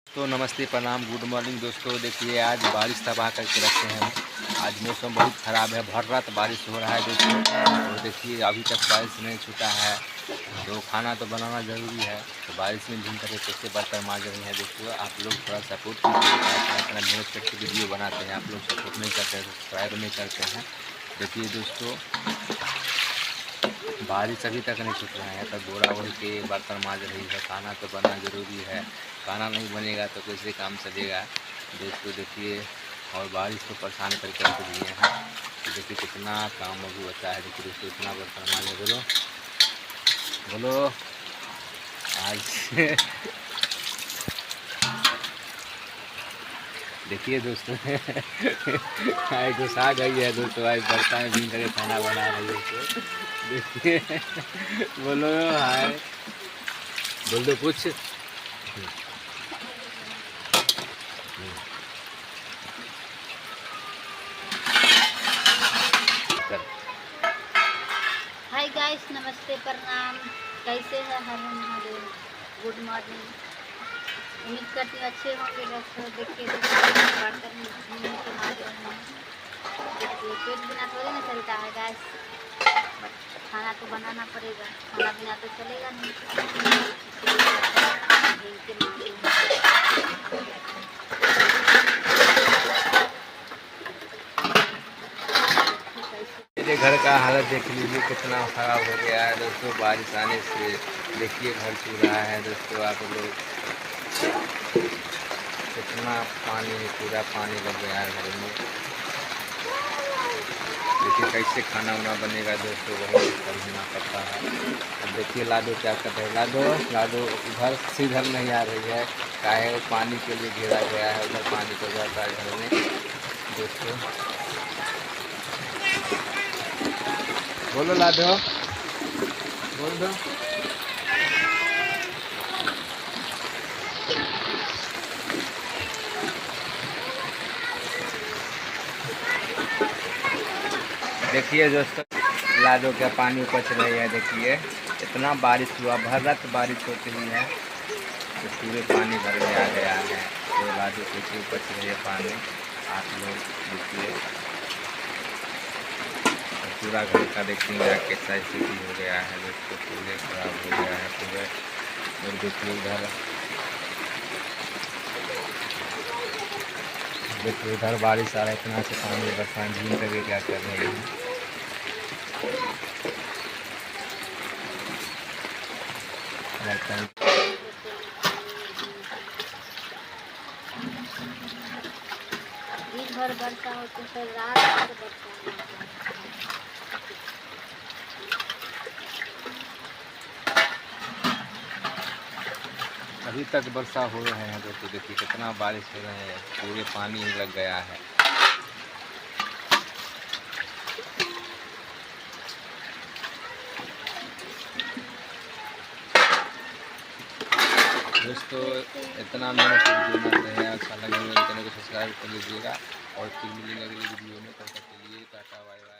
तो नमस्ते प्रणाम गुड मॉर्निंग दोस्तों। देखिए आज बारिश तबाह करके रखे हैं। आज मौसम बहुत ख़राब है, भर रात बारिश हो रहा है दोस्तों। तो देखिए अभी तक बारिश नहीं छूटा है, तो खाना तो बनाना ज़रूरी है। तो बारिश में भीग करके कैसे बर्तन मांज रही हैं दोस्तों। आप लोग थोड़ा सपोर्ट कीजिएगा, इतना मेहनत करके वीडियो बनाते हैं, आप लोग सपोर्ट नहीं करते हैं, सब्सक्राइब नहीं करते हैं। देखिए दोस्तों बारिश अभी तक नहीं छूट रहा है, तो बोरा ओढ़ के बर्तन मांज रही है। खाना तो बनना ज़रूरी है, खाना नहीं बनेगा तो कैसे काम चलेगा दोस्तों। देखिए और बारिश को परेशान करके रख दिए हैं। तो देखिए कितना काम अभी बचा है। देखिए दोस्तों इतना बर्तन मांजे, बोलो बोलो आज देखिए दोस्तों आज घुसा गई है दोस्तों, आज बर्तन में भीग करके खाना बना रही है। तो देखिए बोलो हाय, बोल दो कुछ। हाय गाइस, नमस्ते प्रणाम। कैसे हैं? हर हर महादेव। Good morning. उम्मीद करती हूँ अच्छे होंगे दोस्तों। देखिए बर्तन धोने के मारे हैं। देखिए पेट बिना थोड़ी ना चलता है गाइस, बट खाना तो बनाना पड़ेगा, खाना बिना तो चलेगा नहीं। धोने के मारे मेरे घर का हालत देख लीजिए कितना ख़राब हो गया है दोस्तों बारिश आने से। देखिए घर छू रहा है दोस्तों, आप लोग कितना पानी, पूरा पानी लग गया है घर में। देखिए कैसे खाना वाना बनेगा दोस्तों, बहुत करना पड़ता है। अब देखिए लाडो क्या कर रहे हैं। लाडो उधर से इधर नहीं आ रही है, काहे वो पानी के लिए घेरा गया है, उधर पानी को जाता है घर में दोस्तों। बोलो लाडो, बोल दो। देखिए दोस्तों लाडो क्या पानी उपच रही है। देखिए इतना बारिश हुआ, भर रात बारिश होती हुई है, तो पूरे पानी भर में आ गया है। तो लाडो कैसे उपच रही है पानी, आप लोग देखिए। पूरा घर का देखेंगे कैसा स्थिति हो गया है दोस्तों, पूरे खराब हो गया है पूरे। और देखिए उधर बारिश आ रहा है, इतना से पानी बरसात झील करके क्या कर रहे हैं। बर्तन दिन भर वर्षा होती है, रात भर वर्षा होती है। अभी तक वर्षा हो रहे हैं दोस्तों। देखिए कितना बारिश हो रहे हैं, पूरे पानी ही लग गया है दोस्तों। इतना मेहनत वीडियो बनाते हैं, अच्छा लगे तो चैनल को सब्सक्राइब कर लीजिएगा और फिर मिलेंगे अगली वीडियो में। तब तक के लिए टाटा बाय बाय।